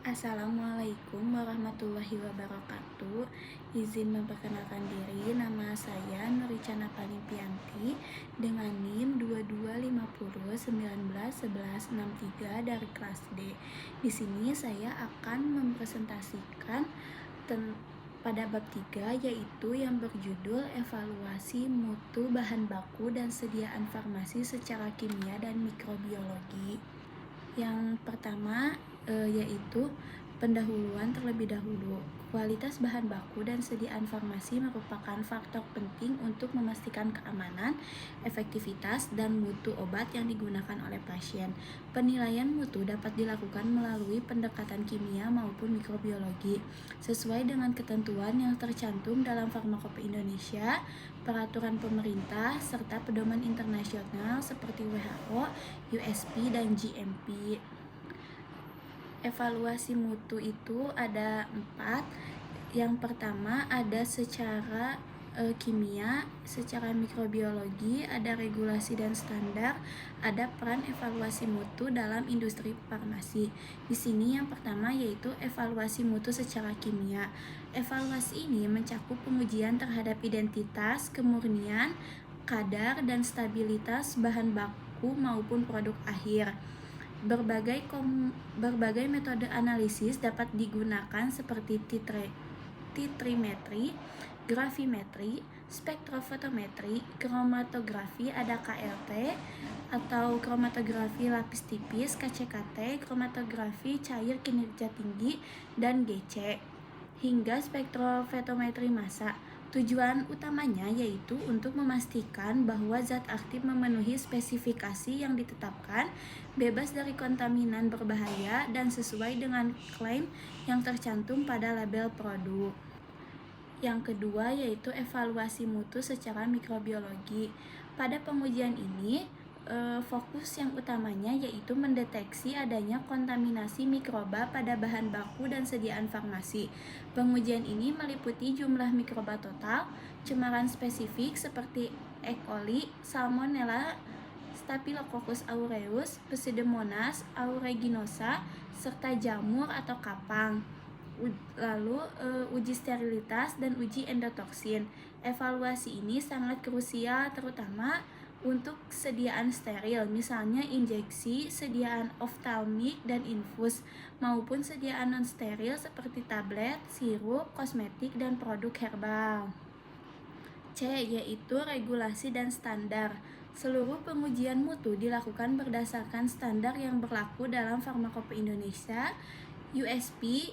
Assalamualaikum warahmatullahi wabarakatuh. Izin memperkenalkan diri, nama saya Nuricana Palimpianti dengan NIM 2250191163 dari kelas D. Di sini saya akan mempresentasikan pada bab 3, yaitu yang berjudul evaluasi mutu bahan baku dan sediaan farmasi secara kimia dan mikrobiologi. Yang pertama yaitu pendahuluan terlebih dahulu. Kualitas bahan baku dan sediaan farmasi merupakan faktor penting untuk memastikan keamanan, efektivitas, dan mutu obat yang digunakan oleh pasien. Penilaian mutu dapat dilakukan melalui pendekatan kimia maupun mikrobiologi, sesuai dengan ketentuan yang tercantum dalam Farmakope Indonesia, peraturan pemerintah, serta pedoman internasional seperti WHO, USP, dan GMP. Evaluasi mutu itu ada 4. Yang pertama ada secara kimia, secara mikrobiologi, ada regulasi dan standar, ada peran evaluasi mutu dalam industri farmasi. Di sini yang pertama yaitu evaluasi mutu secara kimia. Evaluasi ini mencakup pengujian terhadap identitas, kemurnian, kadar, dan stabilitas bahan baku maupun produk akhir. Berbagai metode analisis dapat digunakan seperti titrimetri, gravimetri, spektrofotometri, kromatografi, ada KLT atau kromatografi lapis tipis, KCKT, kromatografi cair kinerja tinggi, dan GC, hingga spektrofotometri massa. Tujuan utamanya yaitu untuk memastikan bahwa zat aktif memenuhi spesifikasi yang ditetapkan, bebas dari kontaminan berbahaya, dan sesuai dengan klaim yang tercantum pada label produk. Yang kedua yaitu evaluasi mutu secara mikrobiologi. Pada pengujian ini, fokus yang utamanya yaitu mendeteksi adanya kontaminasi mikroba pada bahan baku dan sediaan farmasi. Pengujian ini meliputi jumlah mikroba total, cemaran spesifik seperti E. coli, Salmonella, Staphylococcus aureus, Pseudomonas aeruginosa, serta jamur atau kapang. Lalu uji sterilitas dan uji endotoksin. Evaluasi ini sangat krusial terutama untuk sediaan steril, misalnya injeksi, sediaan oftalmik dan infus, maupun sediaan non-steril seperti tablet, sirup, kosmetik, dan produk herbal. C. Yaitu regulasi dan standar. Seluruh pengujian mutu dilakukan berdasarkan standar yang berlaku dalam Farmakope Indonesia, USP,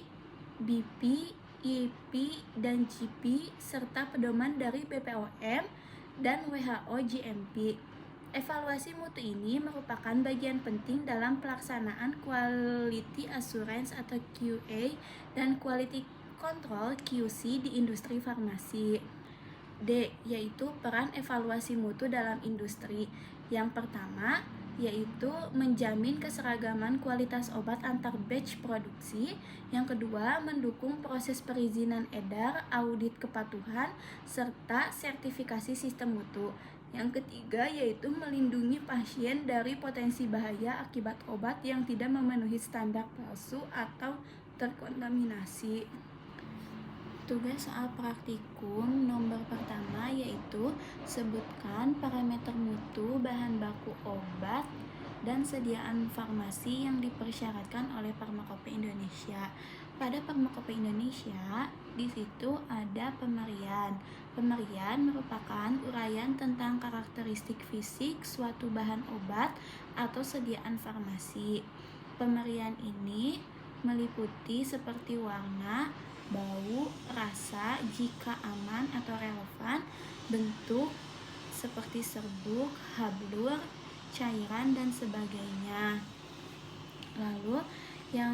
BP, IP, dan GP, serta pedoman dari BPOM dan WHO GMP. Evaluasi mutu ini merupakan bagian penting dalam pelaksanaan Quality Assurance atau QA dan Quality Control QC di industri farmasi. D. Yaitu peran evaluasi mutu dalam industri. Yang pertama yaitu menjamin keseragaman kualitas obat antar batch produksi. Yang kedua, mendukung proses perizinan edar, audit kepatuhan, serta sertifikasi sistem mutu. Yang ketiga yaitu melindungi pasien dari potensi bahaya akibat obat yang tidak memenuhi standar palsu atau terkontaminasi. Tugas soal praktikum nomor pertama yaitu sebutkan parameter mutu bahan baku obat dan sediaan farmasi yang dipersyaratkan oleh Farmakope Indonesia. Pada Farmakope Indonesia, di situ ada pemerian. Pemerian merupakan uraian tentang karakteristik fisik suatu bahan obat atau sediaan farmasi. Pemerian ini meliputi seperti warna, bau, rasa, jika aman atau relevan, bentuk seperti serbuk, hablur, cairan, dan sebagainya. Lalu yang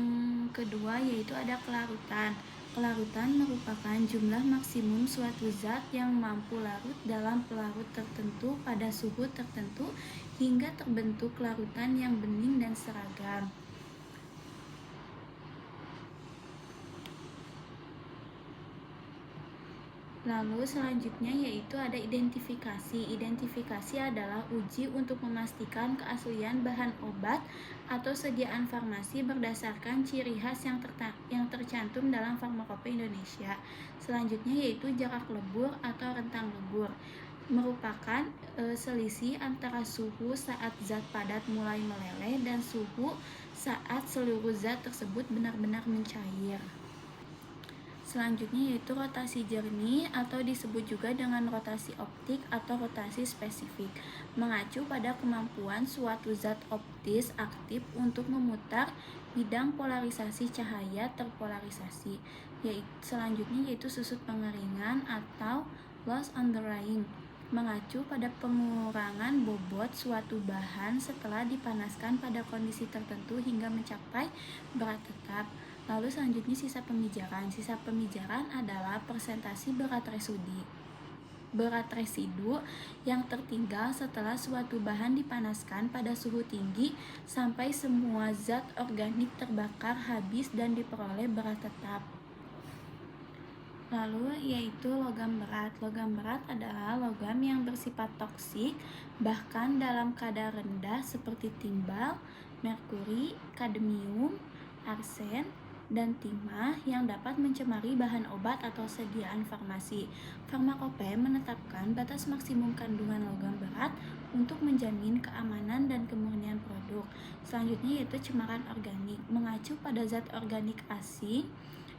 kedua yaitu ada kelarutan. Kelarutan merupakan jumlah maksimum suatu zat yang mampu larut dalam pelarut tertentu pada suhu tertentu hingga terbentuk larutan yang bening dan seragam. Lalu selanjutnya yaitu ada identifikasi. Identifikasi adalah uji untuk memastikan keaslian bahan obat atau sediaan farmasi berdasarkan ciri khas yang tercantum dalam Farmakope Indonesia. Selanjutnya yaitu jarak lebur atau rentang lebur, merupakan selisih antara suhu saat zat padat mulai meleleh dan suhu saat seluruh zat tersebut benar-benar mencair. Selanjutnya yaitu rotasi jernih atau disebut juga dengan rotasi optik atau rotasi spesifik, mengacu pada kemampuan suatu zat optis aktif untuk memutar bidang polarisasi cahaya terpolarisasi. Selanjutnya yaitu susut pengeringan atau loss on drying, mengacu pada pengurangan bobot suatu bahan setelah dipanaskan pada kondisi tertentu hingga mencapai berat tetap. Lalu selanjutnya sisa pemijaran. Sisa pemijaran adalah persentase berat residu yang tertinggal setelah suatu bahan dipanaskan pada suhu tinggi sampai semua zat organik terbakar habis dan diperoleh berat tetap. Lalu yaitu logam berat. Logam berat adalah logam yang bersifat toksik bahkan dalam kadar rendah seperti timbal, merkuri, kadmium, arsen, dan timah yang dapat mencemari bahan obat atau sediaan farmasi. Farmakope menetapkan batas maksimum kandungan logam berat untuk menjamin keamanan dan kemurnian produk. Selanjutnya yaitu cemaran organik, mengacu pada zat organik asing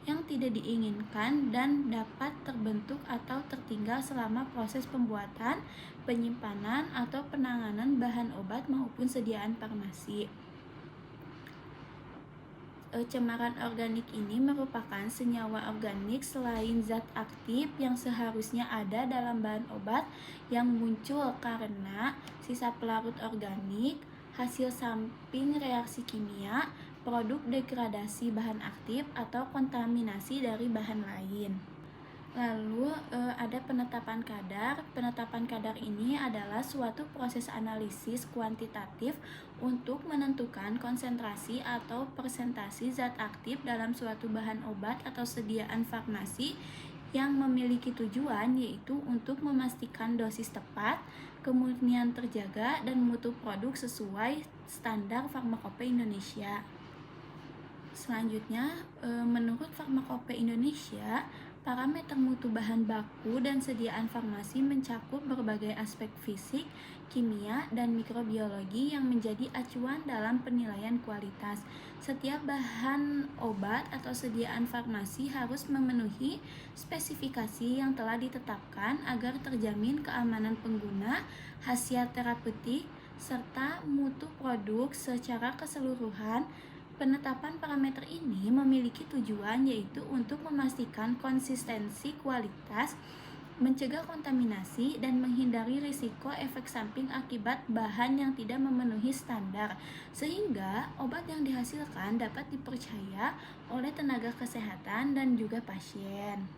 yang tidak diinginkan dan dapat terbentuk atau tertinggal selama proses pembuatan, penyimpanan, atau penanganan bahan obat maupun sediaan farmasi. Cemaran organik ini merupakan senyawa organik selain zat aktif yang seharusnya ada dalam bahan obat yang muncul karena sisa pelarut organik, hasil samping reaksi kimia, produk degradasi bahan aktif, atau kontaminasi dari bahan lain. Lalu ada penetapan kadar. Penetapan kadar ini adalah suatu proses analisis kuantitatif untuk menentukan konsentrasi atau persentase zat aktif dalam suatu bahan obat atau sediaan farmasi yang memiliki tujuan yaitu untuk memastikan dosis tepat, kemurnian terjaga, dan mutu produk sesuai standar Farmakope Indonesia. Selanjutnya, menurut Farmakope Indonesia, parameter mutu bahan baku dan sediaan farmasi mencakup berbagai aspek fisik, kimia, dan mikrobiologi yang menjadi acuan dalam penilaian kualitas. Setiap bahan obat atau sediaan farmasi harus memenuhi spesifikasi yang telah ditetapkan agar terjamin keamanan pengguna, khasiat terapeutik, serta mutu produk secara keseluruhan. Penetapan parameter ini memiliki tujuan yaitu untuk memastikan konsistensi kualitas, mencegah kontaminasi, dan menghindari risiko efek samping akibat bahan yang tidak memenuhi standar, sehingga obat yang dihasilkan dapat dipercaya oleh tenaga kesehatan dan juga pasien.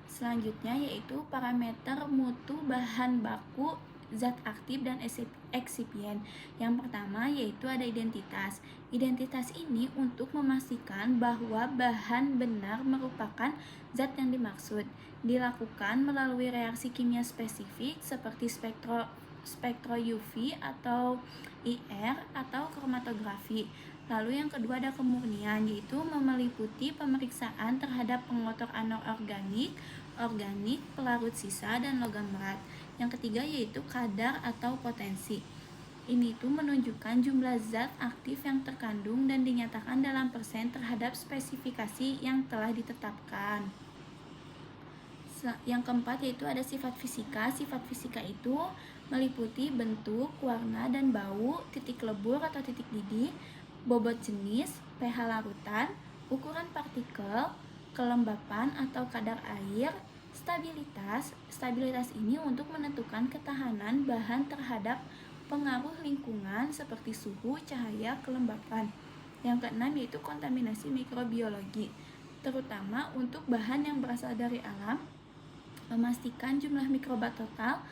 Selanjutnya yaitu parameter mutu bahan baku, zat aktif, dan eksipien. Yang pertama yaitu ada identitas. Identitas ini untuk memastikan bahwa bahan benar merupakan zat yang dimaksud. Dilakukan melalui reaksi kimia spesifik seperti spektro UV atau IR atau kromatografi. Lalu yang kedua ada kemurnian, yaitu meliputi pemeriksaan terhadap pengotor anorganik, organik, pelarut sisa, dan logam berat. Yang ketiga yaitu kadar atau potensi. Ini tuh menunjukkan jumlah zat aktif yang terkandung dan dinyatakan dalam persen terhadap spesifikasi yang telah ditetapkan. Yang keempat yaitu ada sifat fisika. Sifat fisika itu meliputi bentuk, warna, dan bau, titik lebur atau titik didih, bobot jenis, pH larutan, ukuran partikel, kelembapan atau kadar air, stabilitas. Stabilitas ini untuk menentukan ketahanan bahan terhadap pengaruh lingkungan seperti suhu, cahaya, kelembapan. Yang keenam yaitu kontaminasi mikrobiologi, terutama untuk bahan yang berasal dari alam, memastikan jumlah mikroba total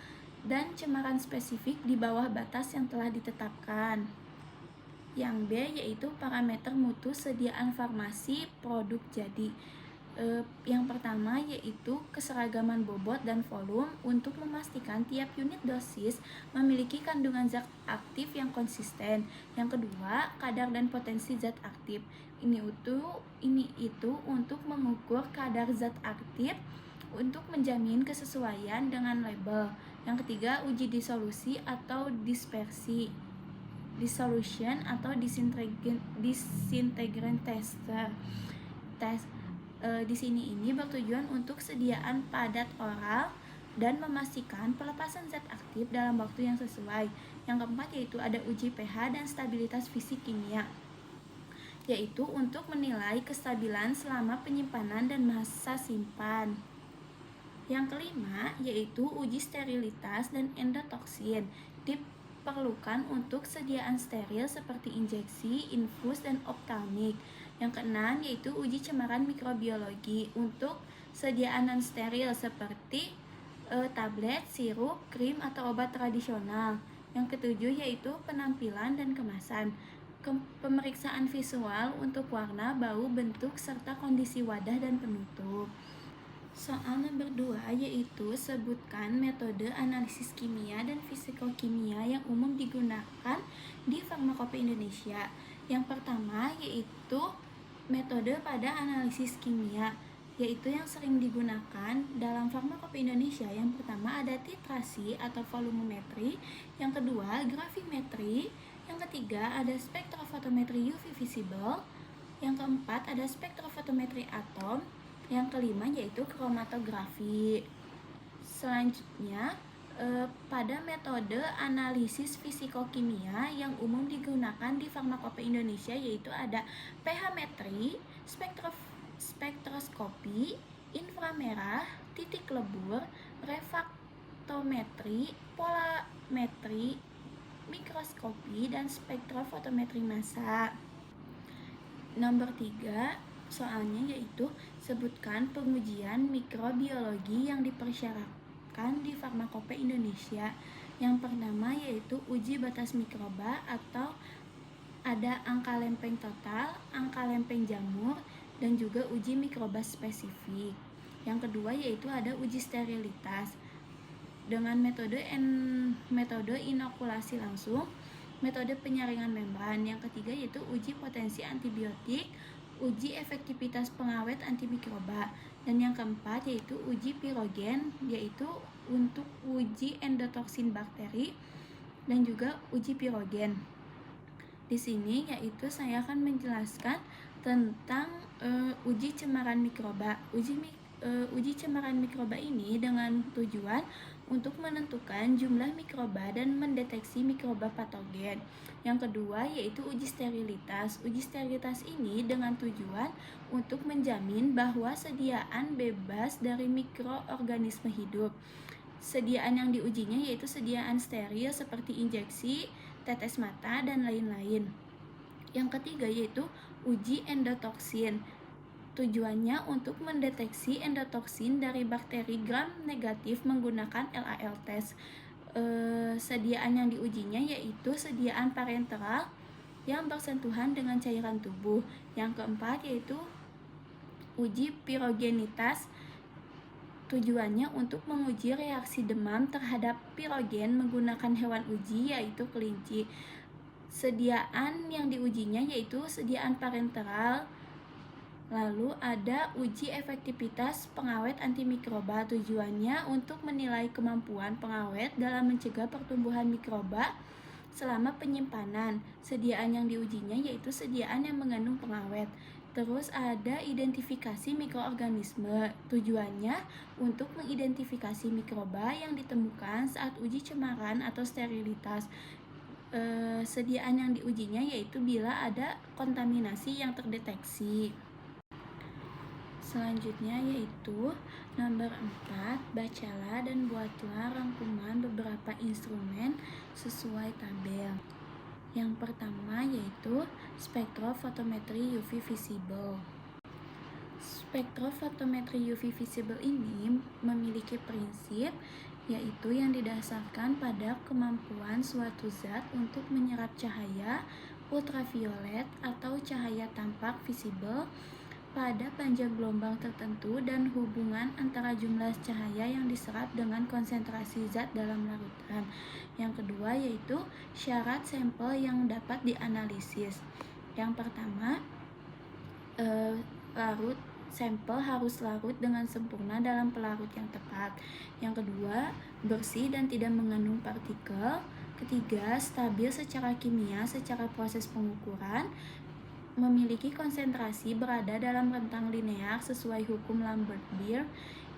dan cemaran spesifik di bawah batas yang telah ditetapkan. Yang B yaitu parameter mutu sediaan farmasi produk jadi. Yang pertama yaitu keseragaman bobot dan volume untuk memastikan tiap unit dosis memiliki kandungan zat aktif yang konsisten. Yang kedua, kadar dan potensi zat aktif. Ini itu untuk mengukur kadar zat aktif untuk menjamin kesesuaian dengan label. Yang ketiga, uji disolusi atau dispersi. Dissolution atau disintegration tester. Di sini bertujuan untuk sediaan padat oral dan memastikan pelepasan zat aktif dalam waktu yang sesuai. Yang keempat yaitu ada uji pH dan stabilitas fisik kimia, yaitu untuk menilai kestabilan selama penyimpanan dan masa simpan. Yang kelima yaitu uji sterilitas dan endotoksin, diperlukan untuk sediaan steril seperti injeksi, infus, dan optalmik. Yang keenam yaitu uji cemaran mikrobiologi untuk sediaan non-steril seperti tablet, sirup, krim, atau obat tradisional. Yang ketujuh yaitu penampilan dan kemasan. Pemeriksaan visual untuk warna, bau, bentuk, serta kondisi wadah dan penutup. Soal nomor 2 yaitu sebutkan metode analisis kimia dan fisikokimia yang umum digunakan di Farmakope Indonesia. Yang pertama yaitu metode pada analisis kimia, yaitu yang sering digunakan dalam Farmakope Indonesia. Yang pertama ada titrasi atau volumemetri, yang kedua gravimetri, yang ketiga ada spektrofotometri UV visible, yang keempat ada spektrofotometri atom, yang kelima yaitu kromatografi. Selanjutnya pada metode analisis fisikokimia yang umum digunakan di Farmakope Indonesia yaitu ada pH-metri, spektroskopi, inframerah, titik lebur, refraktometri, polametri, mikroskopi, dan spektrofotometri massa. Nomor 3 soalnya yaitu sebutkan pengujian mikrobiologi yang dipersyaratkan di Farmakope Indonesia. Yang pertama yaitu uji batas mikroba atau ada angka lempeng total, angka lempeng jamur, dan juga uji mikroba spesifik. Yang kedua yaitu ada uji sterilitas dengan metode inokulasi langsung, metode penyaringan membran. Yang ketiga yaitu uji potensi antibiotik, uji efektivitas pengawet antimikroba. Dan yang keempat yaitu uji pirogen, yaitu untuk uji endotoksin bakteri dan juga uji pirogen. Di sini yaitu saya akan menjelaskan tentang uji cemaran mikroba. Uji cemaran mikroba ini dengan tujuan untuk menentukan jumlah mikroba dan mendeteksi mikroba patogen. Yang kedua yaitu uji sterilitas. Uji sterilitas ini dengan tujuan untuk menjamin bahwa sediaan bebas dari mikroorganisme hidup. Sediaan yang diujinya yaitu sediaan steril seperti injeksi, tetes mata, dan lain-lain. Yang ketiga yaitu uji endotoksin. Tujuannya untuk mendeteksi endotoksin dari bakteri gram negatif menggunakan LAL test. Sediaan yang diujinya yaitu sediaan parenteral yang bersentuhan dengan cairan tubuh. Yang keempat yaitu uji pirogenitas. Tujuannya untuk menguji reaksi demam terhadap pirogen menggunakan hewan uji yaitu kelinci. Sediaan yang diujinya yaitu sediaan parenteral. Lalu ada uji efektivitas pengawet antimikroba. Tujuannya untuk menilai kemampuan pengawet dalam mencegah pertumbuhan mikroba selama penyimpanan. Sediaan yang diujinya yaitu sediaan yang mengandung pengawet. Terus ada identifikasi mikroorganisme. Tujuannya untuk mengidentifikasi mikroba yang ditemukan saat uji cemaran atau sterilitas. Sediaan yang diujinya yaitu bila ada kontaminasi yang terdeteksi. Selanjutnya yaitu nomor 4, bacalah dan buatlah rangkuman beberapa instrumen sesuai tabel. Yang pertama yaitu spektrofotometri UV visible. Spektrofotometri UV visible ini memiliki prinsip yaitu yang didasarkan pada kemampuan suatu zat untuk menyerap cahaya ultraviolet atau cahaya tampak visible pada panjang gelombang tertentu dan hubungan antara jumlah cahaya yang diserap dengan konsentrasi zat dalam larutan. Yang kedua yaitu syarat sampel yang dapat dianalisis. Yang pertama, sampel harus larut dengan sempurna dalam pelarut yang tepat. Yang kedua, bersih dan tidak mengandung partikel. Ketiga, stabil secara kimia secara proses pengukuran, memiliki konsentrasi berada dalam rentang linear sesuai hukum Lambert-Beer.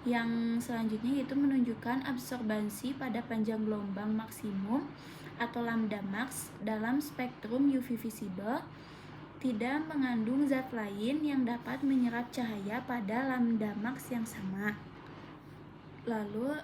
Yang selanjutnya yaitu menunjukkan absorbansi pada panjang gelombang maksimum atau lambda max dalam spektrum UV visible, tidak mengandung zat lain yang dapat menyerap cahaya pada lambda max yang sama. Lalu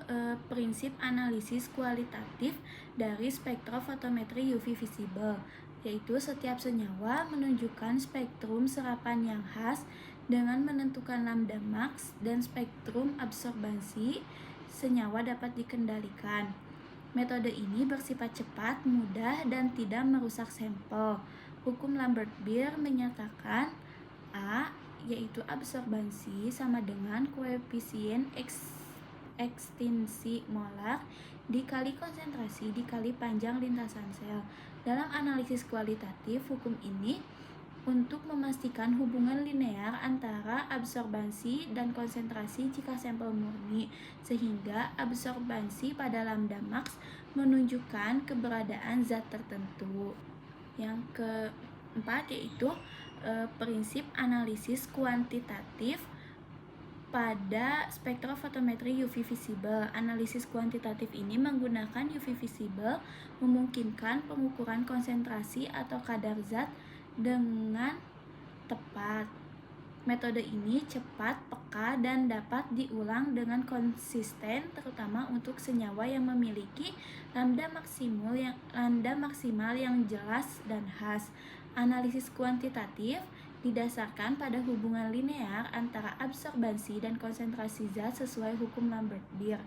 prinsip analisis kualitatif dari spektrofotometri UV visible, yaitu setiap senyawa menunjukkan spektrum serapan yang khas dengan menentukan lambda max dan spektrum absorbansi senyawa dapat dikendalikan. Metode ini bersifat cepat, mudah, dan tidak merusak sampel. Hukum Lambert-Beer menyatakan A, yaitu absorbansi sama dengan koefisien ekstensi molar dikali konsentrasi dikali panjang lintasan sel. Dalam analisis kualitatif, hukum ini untuk memastikan hubungan linear antara absorbansi dan konsentrasi jika sampel murni, sehingga absorbansi pada lambda max menunjukkan keberadaan zat tertentu. Yang keempat yaitu prinsip analisis kuantitatif pada spektrofotometri UV visible. Analisis kuantitatif ini menggunakan UV visible memungkinkan pengukuran konsentrasi atau kadar zat dengan tepat. Metode ini cepat, peka, dan dapat diulang dengan konsisten, terutama untuk senyawa yang memiliki lambda maksimal yang jelas dan khas. Analisis kuantitatif didasarkan pada hubungan linear antara absorbansi dan konsentrasi zat sesuai hukum Lambert-Beer.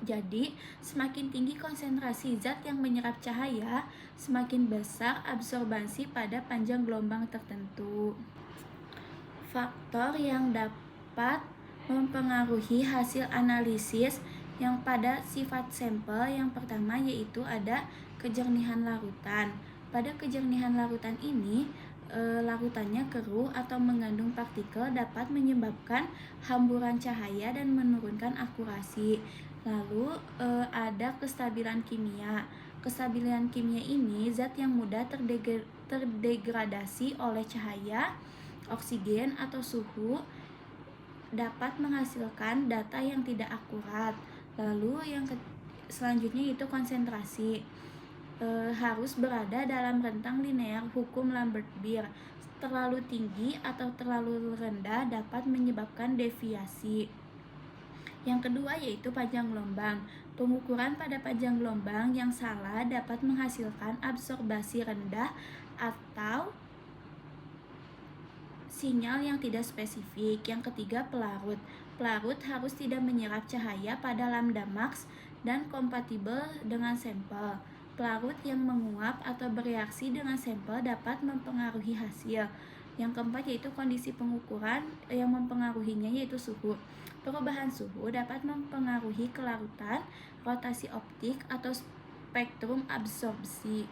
Jadi, semakin tinggi konsentrasi zat yang menyerap cahaya, semakin besar absorbansi pada panjang gelombang tertentu. Faktor yang dapat mempengaruhi hasil analisis yang pada sifat sampel yang pertama yaitu ada kejernihan larutan. Pada kejernihan larutan ini, larutannya keruh atau mengandung partikel dapat menyebabkan hamburan cahaya dan menurunkan akurasi. Lalu ada kestabilan kimia. Kestabilan kimia ini zat yang mudah terdegradasi oleh cahaya, oksigen, atau suhu dapat menghasilkan data yang tidak akurat. Lalu yang selanjutnya itu konsentrasi. Harus berada dalam rentang linear hukum Lambert-Beer. Terlalu tinggi atau terlalu rendah dapat menyebabkan deviasi. Yang kedua yaitu panjang gelombang. Pengukuran pada panjang gelombang yang salah dapat menghasilkan absorbasi rendah atau sinyal yang tidak spesifik. Yang ketiga pelarut. Pelarut harus tidak menyerap cahaya pada lambda max dan kompatibel dengan sampel. Pelarut yang menguap atau bereaksi dengan sampel dapat mempengaruhi hasil. Yang keempat yaitu kondisi pengukuran yang mempengaruhinya yaitu suhu. Perubahan suhu dapat mempengaruhi kelarutan, rotasi optik, atau spektrum absorpsi.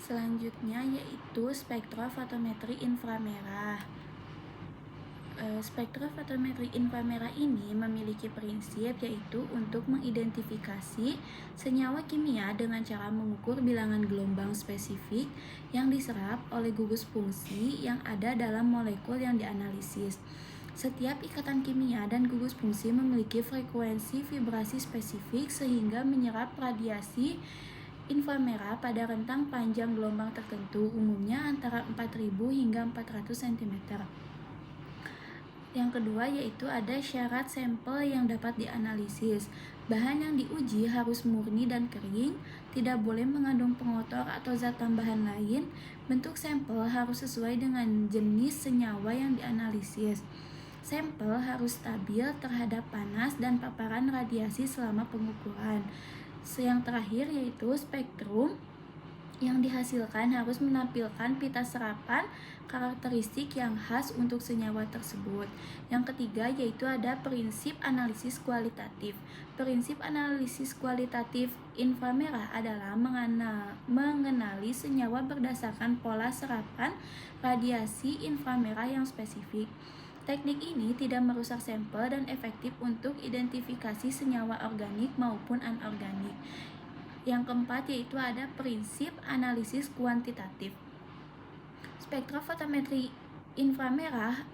Selanjutnya yaitu spektrofotometri inframerah. Spektrofotometri inframerah ini memiliki prinsip yaitu untuk mengidentifikasi senyawa kimia dengan cara mengukur bilangan gelombang spesifik yang diserap oleh gugus fungsi yang ada dalam molekul yang dianalisis. Setiap ikatan kimia dan gugus fungsi memiliki frekuensi vibrasi spesifik sehingga menyerap radiasi inframerah pada rentang panjang gelombang tertentu, umumnya antara 4000 hingga 400 cm. Yang kedua yaitu ada syarat sampel yang dapat dianalisis. Bahan yang diuji harus murni dan kering, tidak boleh mengandung pengotor atau zat tambahan lain. Bentuk sampel harus sesuai dengan jenis senyawa yang dianalisis. Sampel harus stabil terhadap panas dan paparan radiasi selama pengukuran. Yang terakhir yaitu spektrum yang dihasilkan harus menampilkan pita serapan karakteristik yang khas untuk senyawa tersebut. Yang ketiga yaitu ada prinsip analisis kualitatif. Prinsip analisis kualitatif inframerah adalah mengenali senyawa berdasarkan pola serapan radiasi inframerah yang spesifik. Teknik ini tidak merusak sampel dan efektif untuk identifikasi senyawa organik maupun anorganik. Yang keempat yaitu ada prinsip analisis kuantitatif. Spektrofotometri inframerah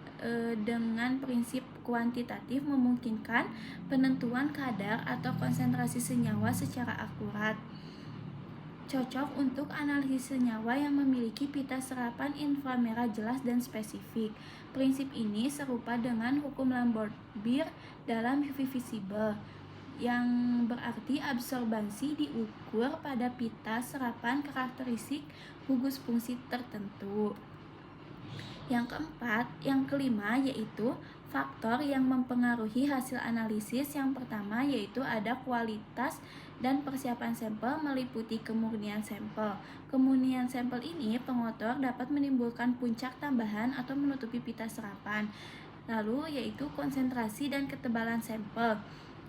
dengan prinsip kuantitatif memungkinkan penentuan kadar atau konsentrasi senyawa secara akurat. Cocok untuk analisis senyawa yang memiliki pita serapan inframerah jelas dan spesifik. Prinsip ini serupa dengan hukum Lambert-Beer dalam UV visible, yang berarti absorbansi diukur pada pita serapan karakteristik gugus fungsi tertentu. Yang kelima yaitu faktor yang mempengaruhi hasil analisis. Yang pertama yaitu ada kualitas dan persiapan sampel meliputi kemurnian sampel. Kemurnian sampel ini pengotor dapat menimbulkan puncak tambahan atau menutupi pita serapan. Lalu yaitu konsentrasi dan ketebalan sampel.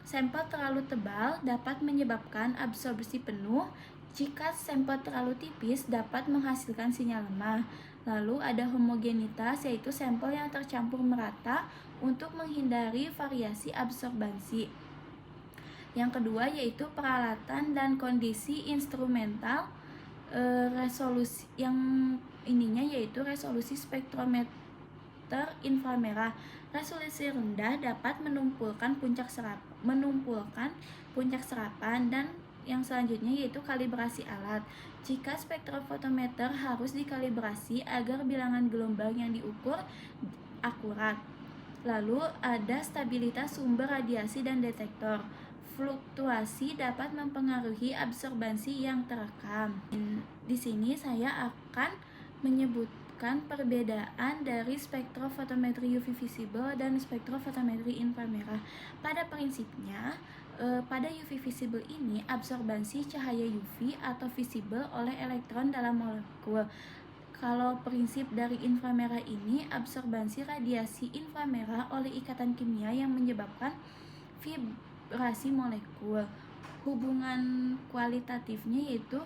Sampel terlalu tebal dapat menyebabkan absorpsi penuh. Jika sampel terlalu tipis dapat menghasilkan sinyal lemah. Lalu ada homogenitas yaitu sampel yang tercampur merata untuk menghindari variasi absorbansi. Yang kedua yaitu peralatan dan kondisi instrumental. Resolusi yang ininya yaitu resolusi spektrometer inframerah. Resolusi rendah dapat menumpulkan puncak serapan, dan yang selanjutnya yaitu kalibrasi alat. Jika spektrofotometer harus dikalibrasi agar bilangan gelombang yang diukur akurat. Lalu ada stabilitas sumber radiasi dan detektor. Fluktuasi dapat mempengaruhi absorbansi yang terekam. Di sini saya akan menyebutkan perbedaan dari spektrofotometri UV visible dan spektrofotometri inframerah. Pada prinsipnya, pada UV visible ini absorbansi cahaya UV atau visible oleh elektron dalam molekul. Kalau prinsip dari inframerah ini absorbansi radiasi inframerah oleh ikatan kimia yang menyebabkan vibrasi molekul. Hubungan kualitatifnya yaitu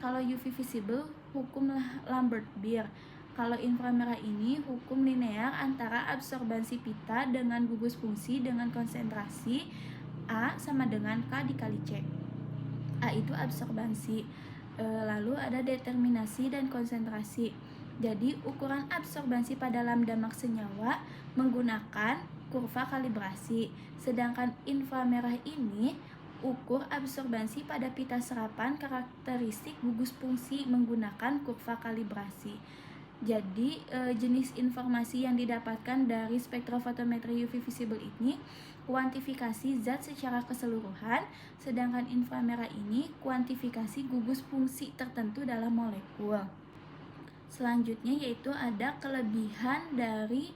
kalau UV visible hukum Lambert-Beer. Kalau inframerah ini hukum linear antara absorbansi pita dengan gugus fungsi dengan konsentrasi A sama dengan K dikali C. A itu absorbansi. Lalu ada determinasi dan konsentrasi. Jadi ukuran absorbansi pada lambda max senyawa menggunakan kurva kalibrasi. Sedangkan inframerah ini ukur absorbansi pada pita serapan karakteristik gugus fungsi menggunakan kurva kalibrasi. Jadi jenis informasi yang didapatkan dari spektrofotometri UV visible ini kuantifikasi zat secara keseluruhan, sedangkan inframerah ini kuantifikasi gugus fungsi tertentu dalam molekul. Selanjutnya yaitu ada kelebihan dari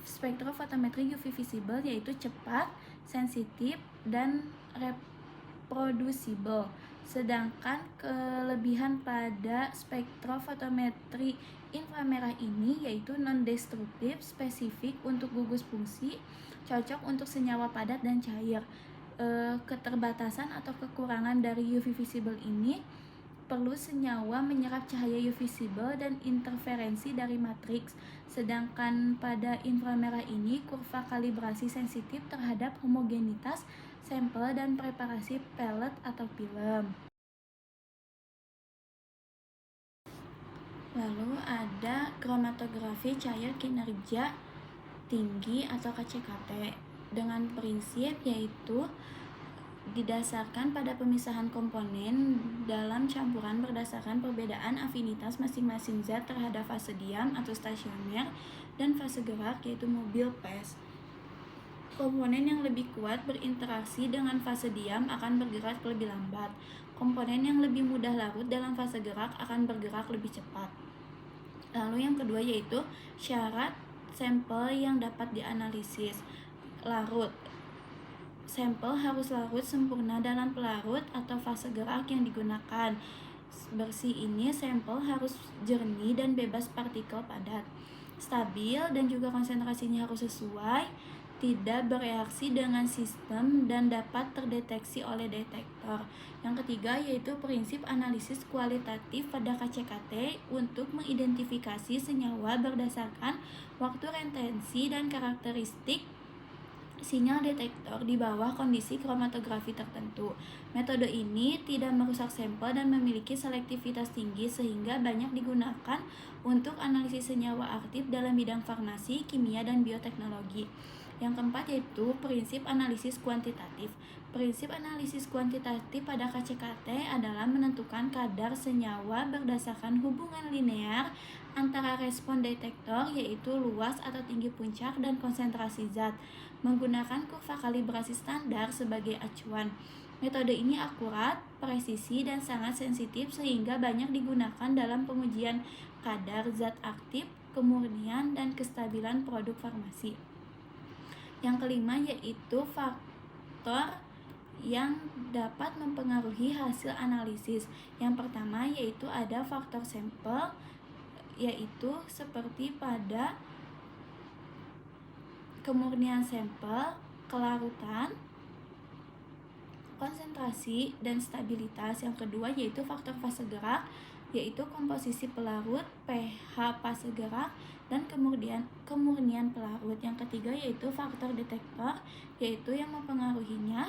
spektrofotometri UV visible yaitu cepat, sensitif, dan reproducible. Sedangkan kelebihan pada spektrofotometri inframerah ini yaitu non-destruktif, spesifik untuk gugus fungsi, cocok untuk senyawa padat dan cair. Keterbatasan atau kekurangan dari UV visible ini perlu senyawa menyerap cahaya UV visible dan interferensi dari matriks. Sedangkan pada inframerah ini kurva kalibrasi sensitif terhadap homogenitas sampel dan preparasi pellet atau film. Lalu ada kromatografi cair kinerja tinggi atau KCKT dengan prinsip yaitu didasarkan pada pemisahan komponen dalam campuran berdasarkan perbedaan afinitas masing-masing zat terhadap fase diam atau stasioner dan fase gerak yaitu mobil phase. Komponen yang lebih kuat berinteraksi dengan fase diam akan bergerak lebih lambat. Komponen yang lebih mudah larut dalam fase gerak akan bergerak lebih cepat. Lalu yang kedua yaitu syarat sampel yang dapat dianalisis. Larut. Sampel harus larut sempurna dalam pelarut atau fase gerak yang digunakan. bersih ini sampel harus jernih dan bebas partikel padat, stabil dan juga konsentrasinya harus sesuai, tidak bereaksi dengan sistem dan dapat terdeteksi oleh detektor. Yang ketiga yaitu prinsip analisis kualitatif pada KCKT untuk mengidentifikasi senyawa berdasarkan waktu retensi dan karakteristik sinyal detektor di bawah kondisi kromatografi tertentu. Metode ini tidak merusak sampel dan memiliki selektivitas tinggi sehingga banyak digunakan untuk analisis senyawa aktif dalam bidang farmasi, kimia, dan bioteknologi. Yang keempat yaitu prinsip analisis kuantitatif. Prinsip analisis kuantitatif pada KCKT adalah menentukan kadar senyawa berdasarkan hubungan linear antara respon detektor yaitu luas atau tinggi puncak dan konsentrasi zat, menggunakan kurva kalibrasi standar sebagai acuan. Metode ini akurat, presisi, dan sangat sensitif sehingga banyak digunakan dalam pengujian kadar zat aktif, kemurnian, dan kestabilan produk farmasi. Yang kelima yaitu faktor yang dapat mempengaruhi hasil analisis. Yang pertama yaitu ada faktor sampel, yaitu seperti pada kemurnian sampel, kelarutan, konsentrasi, dan stabilitas. Yang kedua yaitu faktor fase gerak, yaitu komposisi pelarut, pH fase gerak, dan kemurnian pelarut. Yang ketiga yaitu faktor detektor, yaitu yang mempengaruhinya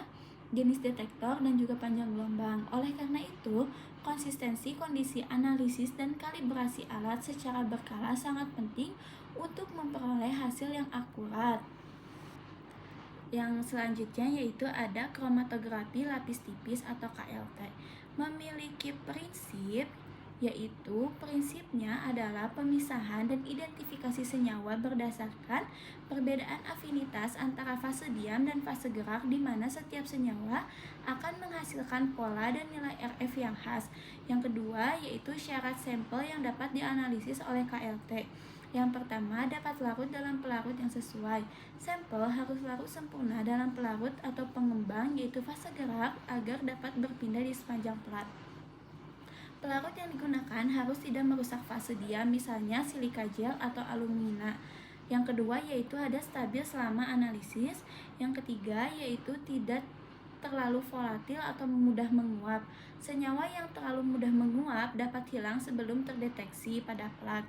jenis detektor dan juga panjang gelombang. Oleh karena itu, konsistensi kondisi analisis dan kalibrasi alat secara berkala sangat penting untuk memperoleh hasil yang akurat. Yang selanjutnya yaitu ada kromatografi lapis tipis atau KLT. Memiliki prinsip, yaitu prinsipnya adalah pemisahan dan identifikasi senyawa berdasarkan perbedaan afinitas antara fase diam dan fase gerak, di mana setiap senyawa akan menghasilkan pola dan nilai RF yang khas. Yang kedua yaitu syarat sampel yang dapat dianalisis oleh KLT. Yang pertama, dapat larut dalam pelarut yang sesuai. Sampel harus larut sempurna dalam pelarut atau pengembang, yaitu fase gerak, agar dapat berpindah di sepanjang plat. Pelarut yang digunakan harus tidak merusak fase diam, misalnya silika gel atau alumina. Yang kedua yaitu ada stabil selama analisis. Yang ketiga yaitu tidak terlalu volatil atau mudah menguap. Senyawa yang terlalu mudah menguap dapat hilang sebelum terdeteksi pada plat.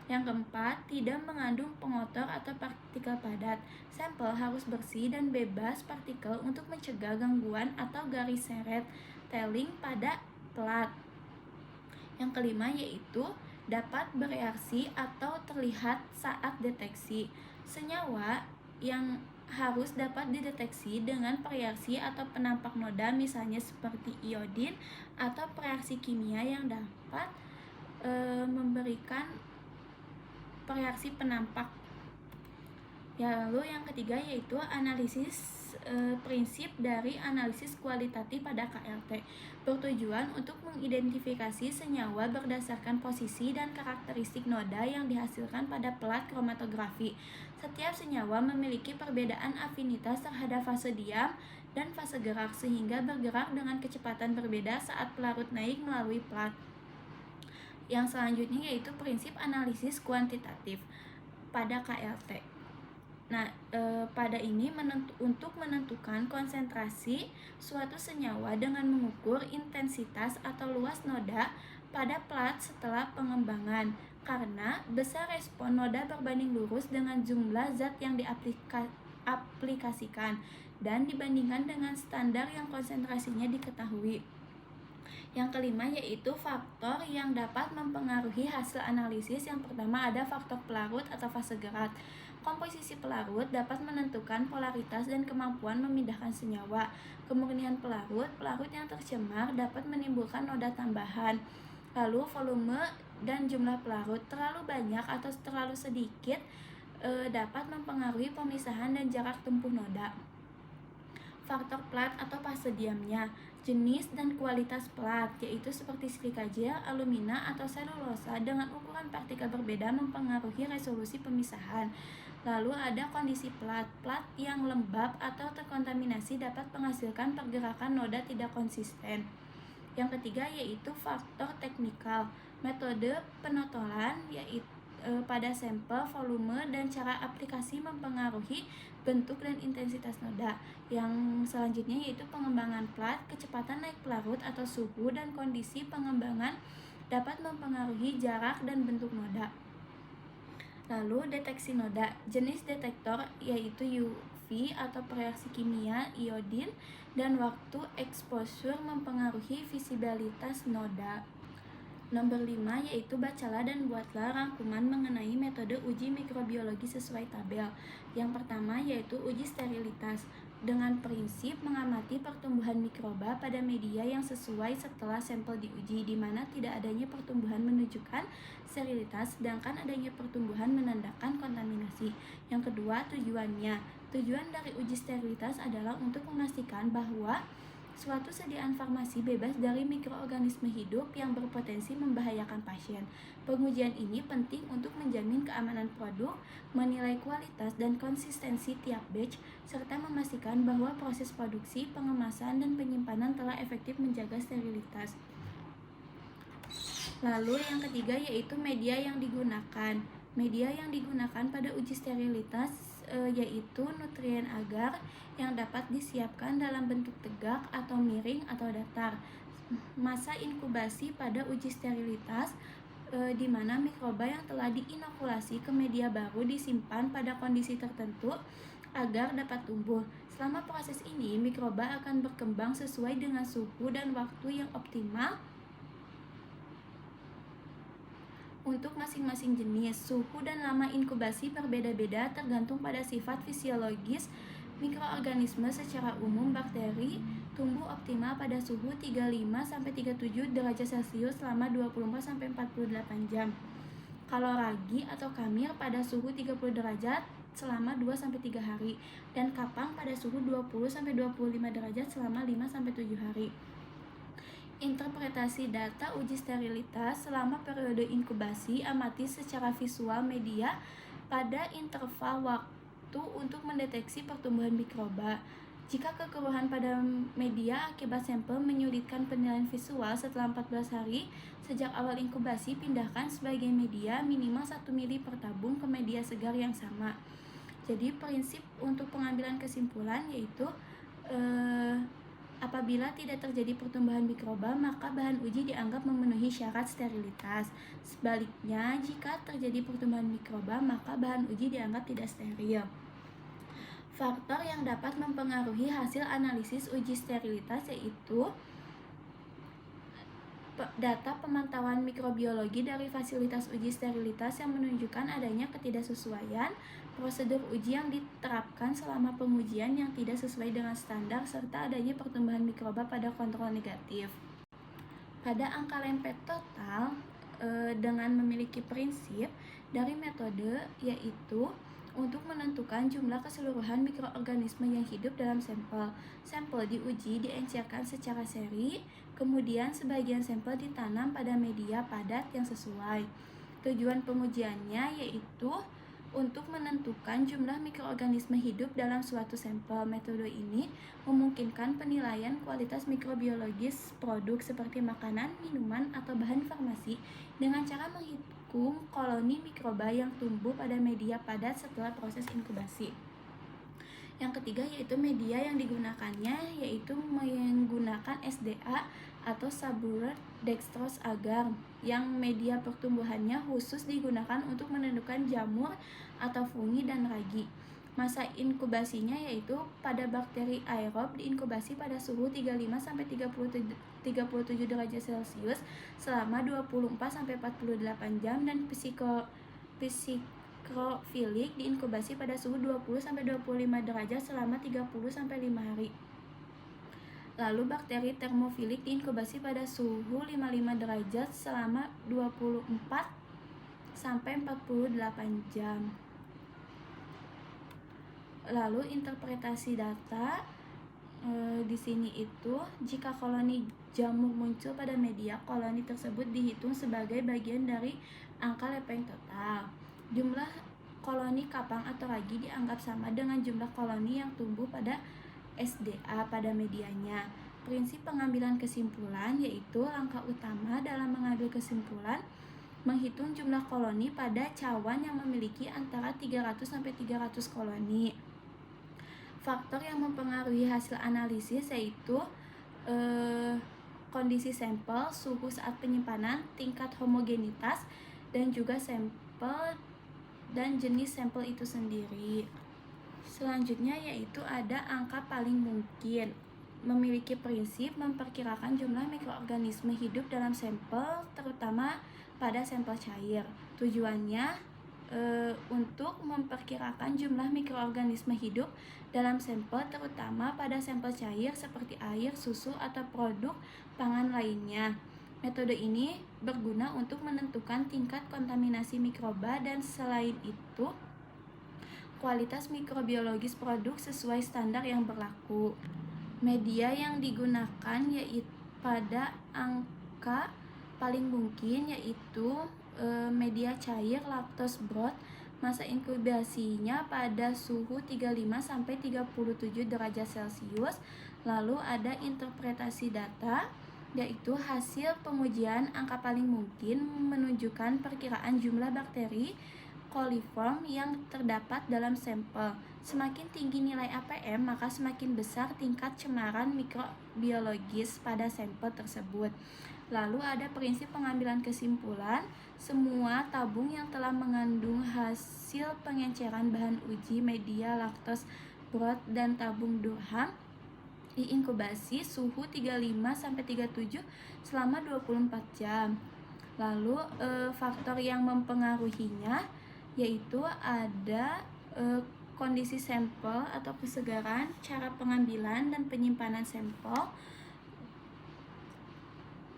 Yang keempat, tidak mengandung pengotor atau partikel padat. Sampel harus bersih dan bebas partikel untuk mencegah gangguan atau garis seret tailing pada plat. Yang kelima yaitu dapat bereaksi atau terlihat saat deteksi. Senyawa yang harus dapat dideteksi dengan reaksi atau penampak noda, misalnya seperti iodin, atau reaksi kimia yang dapat memberikan reaksi penampak. Lalu yang ketiga yaitu analisis prinsip dari analisis kualitatif pada KLT, bertujuan untuk mengidentifikasi senyawa berdasarkan posisi dan karakteristik noda yang dihasilkan pada plat kromatografi. Setiap senyawa memiliki perbedaan afinitas terhadap fase diam dan fase gerak, sehingga bergerak dengan kecepatan berbeda saat pelarut naik melalui plat. Yang selanjutnya yaitu prinsip analisis kuantitatif pada KLT. Nah, pada ini untuk menentukan konsentrasi suatu senyawa dengan mengukur intensitas atau luas noda pada plat setelah pengembangan, karena besar respon noda berbanding lurus dengan jumlah zat yang diaplikasikan dan dibandingkan dengan standar yang konsentrasinya diketahui. Yang kelima yaitu faktor yang dapat mempengaruhi hasil analisis. Yang pertama ada faktor pelarut atau fase gerak. Komposisi pelarut dapat menentukan polaritas dan kemampuan memindahkan senyawa. Kemurnian pelarut yang tercemar dapat menimbulkan noda tambahan. Lalu volume dan jumlah pelarut terlalu banyak atau terlalu sedikit dapat mempengaruhi pemisahan dan jarak tempuh noda. Faktor plat atau fase diamnya, jenis dan kualitas plat, yaitu seperti silika gel, alumina, atau selulosa dengan ukuran partikel berbeda mempengaruhi resolusi pemisahan. Lalu ada kondisi plat yang lembab atau terkontaminasi dapat menghasilkan pergerakan noda tidak konsisten. Yang ketiga yaitu faktor teknikal. Metode penotolan yaitu pada sampel, volume, dan cara aplikasi mempengaruhi bentuk dan intensitas noda. Yang selanjutnya yaitu pengembangan plat, kecepatan naik pelarut atau suhu dan kondisi pengembangan dapat mempengaruhi jarak dan bentuk noda. Lalu deteksi noda, jenis detektor yaitu UV atau reaksi kimia, iodin, dan waktu exposure mempengaruhi visibilitas noda. Nomor 5 yaitu bacalah dan buatlah rangkuman mengenai metode uji mikrobiologi sesuai tabel. Yang pertama yaitu uji sterilitas dengan prinsip mengamati pertumbuhan mikroba pada media yang sesuai setelah sampel diuji, di mana tidak adanya pertumbuhan menunjukkan sterilitas sedangkan adanya pertumbuhan menandakan kontaminasi. Yang kedua, tujuannya. Tujuan dari uji sterilitas adalah untuk memastikan bahwa suatu sediaan farmasi bebas dari mikroorganisme hidup yang berpotensi membahayakan pasien. Pengujian ini penting untuk menjamin keamanan produk, menilai kualitas dan konsistensi tiap batch, serta memastikan bahwa proses produksi, pengemasan, dan penyimpanan telah efektif menjaga sterilitas. Lalu yang ketiga yaitu media yang digunakan. Media yang digunakan pada uji sterilitas yaitu nutrien agar yang dapat disiapkan dalam bentuk tegak atau miring atau datar. Masa inkubasi pada uji sterilitas di mana mikroba yang telah diinokulasi ke media baru disimpan pada kondisi tertentu agar dapat tumbuh. Selama proses ini, mikroba akan berkembang sesuai dengan suhu dan waktu yang optimal untuk masing-masing jenis. Suhu dan lama inkubasi berbeda-beda tergantung pada sifat fisiologis mikroorganisme. Secara umum, bakteri tumbuh optimal pada suhu 35-37 derajat Celcius selama 24-48 jam. Kalau ragi atau kamir pada suhu 30 derajat selama 2-3 hari, dan kapang pada suhu 20-25 derajat selama 5-7 hari. Interpretasi data uji sterilitas selama periode inkubasi, amati secara visual media pada interval waktu untuk mendeteksi pertumbuhan mikroba. Jika kekeruhan pada media akibat sampel menyulitkan penilaian visual setelah 14 hari sejak awal inkubasi, pindahkan sebagian media minimal 1 mili per tabung ke media segar yang sama. Jadi prinsip untuk pengambilan kesimpulan yaitu apabila tidak terjadi pertumbuhan mikroba, maka bahan uji dianggap memenuhi syarat sterilitas. Sebaliknya, jika terjadi pertumbuhan mikroba, maka bahan uji dianggap tidak steril. Faktor yang dapat mempengaruhi hasil analisis uji sterilitas yaitu data pemantauan mikrobiologi dari fasilitas uji sterilitas yang menunjukkan adanya ketidaksesuaian, prosedur uji yang diterapkan selama pengujian yang tidak sesuai dengan standar, serta adanya pertumbuhan mikroba pada kontrol negatif. Pada angka lempet total, dengan memiliki prinsip dari metode yaitu untuk menentukan jumlah keseluruhan mikroorganisme yang hidup dalam sampel. Sampel diuji diencerkan secara seri, kemudian sebagian sampel ditanam pada media padat yang sesuai. Tujuan pengujiannya yaitu untuk menentukan jumlah mikroorganisme hidup dalam suatu sampel. Metode ini memungkinkan penilaian kualitas mikrobiologis produk seperti makanan, minuman, atau bahan farmasi dengan cara menghitung koloni mikroba yang tumbuh pada media padat setelah proses inkubasi. Yang ketiga yaitu media yang digunakannya yaitu menggunakan SDA atau Sabouraud dextrose agar yang media pertumbuhannya khusus digunakan untuk menentukan jamur atau fungi dan ragi. Masa inkubasinya yaitu pada bakteri aerob diinkubasi pada suhu 35-37 derajat Celcius selama 24-48 jam, dan psikrofilik diinkubasi pada suhu 20-25 derajat selama 30-5 hari. Lalu bakteri termofilik diinkubasi pada suhu 55 derajat selama 24-48 jam. Lalu interpretasi data di sini itu jika koloni jamur muncul pada media, koloni tersebut dihitung sebagai bagian dari angka lepeng total. Jumlah koloni kapang atau ragi dianggap sama dengan jumlah koloni yang tumbuh pada SDA pada medianya. Prinsip pengambilan kesimpulan yaitu langkah utama dalam mengambil kesimpulan menghitung jumlah koloni pada cawan yang memiliki antara 300 sampai 300 koloni. Faktor yang mempengaruhi hasil analisis yaitu kondisi sampel, suhu saat penyimpanan, tingkat homogenitas, dan juga sampel dan jenis sampel itu sendiri. Selanjutnya yaitu ada angka paling mungkin. Memiliki prinsip memperkirakan jumlah mikroorganisme hidup dalam sampel, terutama pada sampel cair. Tujuannya untuk memperkirakan jumlah mikroorganisme hidup dalam sampel, terutama pada sampel cair seperti air, susu, atau produk pangan lainnya. Metode ini berguna untuk menentukan tingkat kontaminasi mikroba dan selain itu kualitas mikrobiologis produk sesuai standar yang berlaku. Media yang digunakan yaitu pada angka paling mungkin yaitu media cair lactose broth, masa inkubasinya pada suhu 35 sampai 37 derajat Celcius. Lalu ada interpretasi data yaitu hasil pengujian angka paling mungkin menunjukkan perkiraan jumlah bakteri coliform yang terdapat dalam sampel. Semakin tinggi nilai APM, maka semakin besar tingkat cemaran mikrobiologis pada sampel tersebut. Lalu ada prinsip pengambilan kesimpulan. Semua tabung yang telah mengandung hasil pengenceran bahan uji media lactose broth dan tabung Durham diinkubasi suhu 35 sampai 37 selama 24 jam. Lalu faktor yang mempengaruhinya yaitu ada kondisi sampel atau kesegaran, cara pengambilan dan penyimpanan sampel.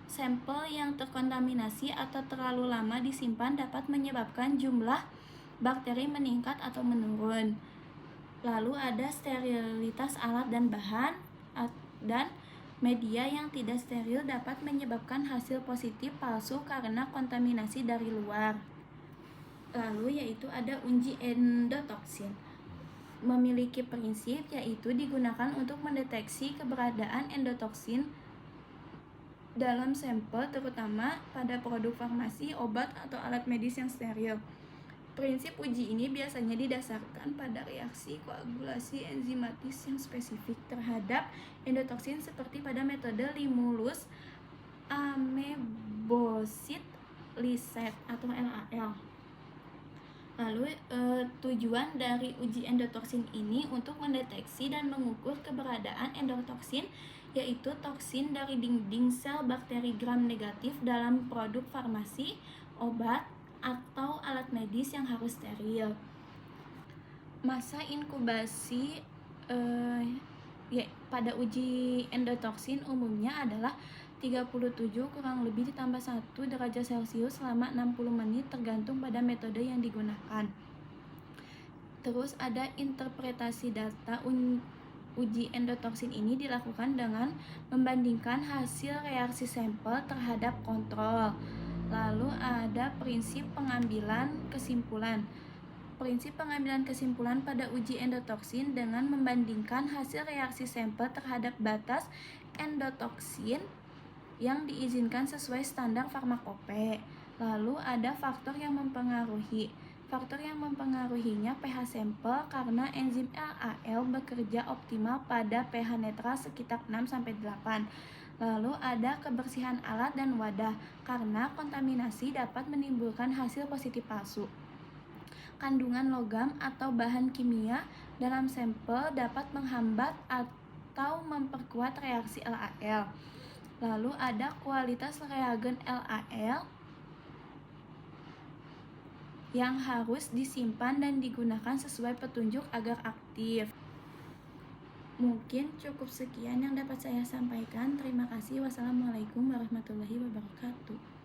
Sampel yang terkontaminasi atau terlalu lama disimpan dapat menyebabkan jumlah bakteri meningkat atau menurun. Lalu ada sterilitas alat dan bahan, dan media yang tidak steril dapat menyebabkan hasil positif palsu karena kontaminasi dari luar. Lalu yaitu ada uji endotoksin. Memiliki prinsip yaitu digunakan untuk mendeteksi keberadaan endotoksin dalam sampel, terutama pada produk farmasi, obat, atau alat medis yang steril. Prinsip uji ini biasanya didasarkan pada reaksi koagulasi enzimatis yang spesifik terhadap endotoksin seperti pada metode Limulus amebosid lyset atau LAL. Lalu tujuan dari uji endotoksin ini untuk mendeteksi dan mengukur keberadaan endotoksin, yaitu toksin dari dinding sel bakteri gram negatif dalam produk farmasi, obat, atau alat medis yang harus steril. Masa inkubasi pada uji endotoksin umumnya adalah 37 kurang lebih ditambah 1 derajat Celcius selama 60 menit tergantung pada metode yang digunakan. Terus ada interpretasi data. Uji endotoksin ini dilakukan dengan membandingkan hasil reaksi sampel terhadap kontrol. Lalu ada prinsip pengambilan kesimpulan. Prinsip pengambilan kesimpulan pada uji endotoksin dengan membandingkan hasil reaksi sampel terhadap batas endotoksin yang diizinkan sesuai standar farmakope. Lalu ada faktor yang mempengaruhi. Faktor yang mempengaruhinya pH sampel karena enzim LAL bekerja optimal pada pH netral sekitar 6-8. Lalu ada kebersihan alat dan wadah karena kontaminasi dapat menimbulkan hasil positif palsu. Kandungan logam atau bahan kimia dalam sampel dapat menghambat atau memperkuat reaksi LAL. Lalu ada kualitas reagen LAL yang harus disimpan dan digunakan sesuai petunjuk agar aktif. Mungkin cukup sekian yang dapat saya sampaikan. Terima kasih. Wassalamualaikum warahmatullahi wabarakatuh.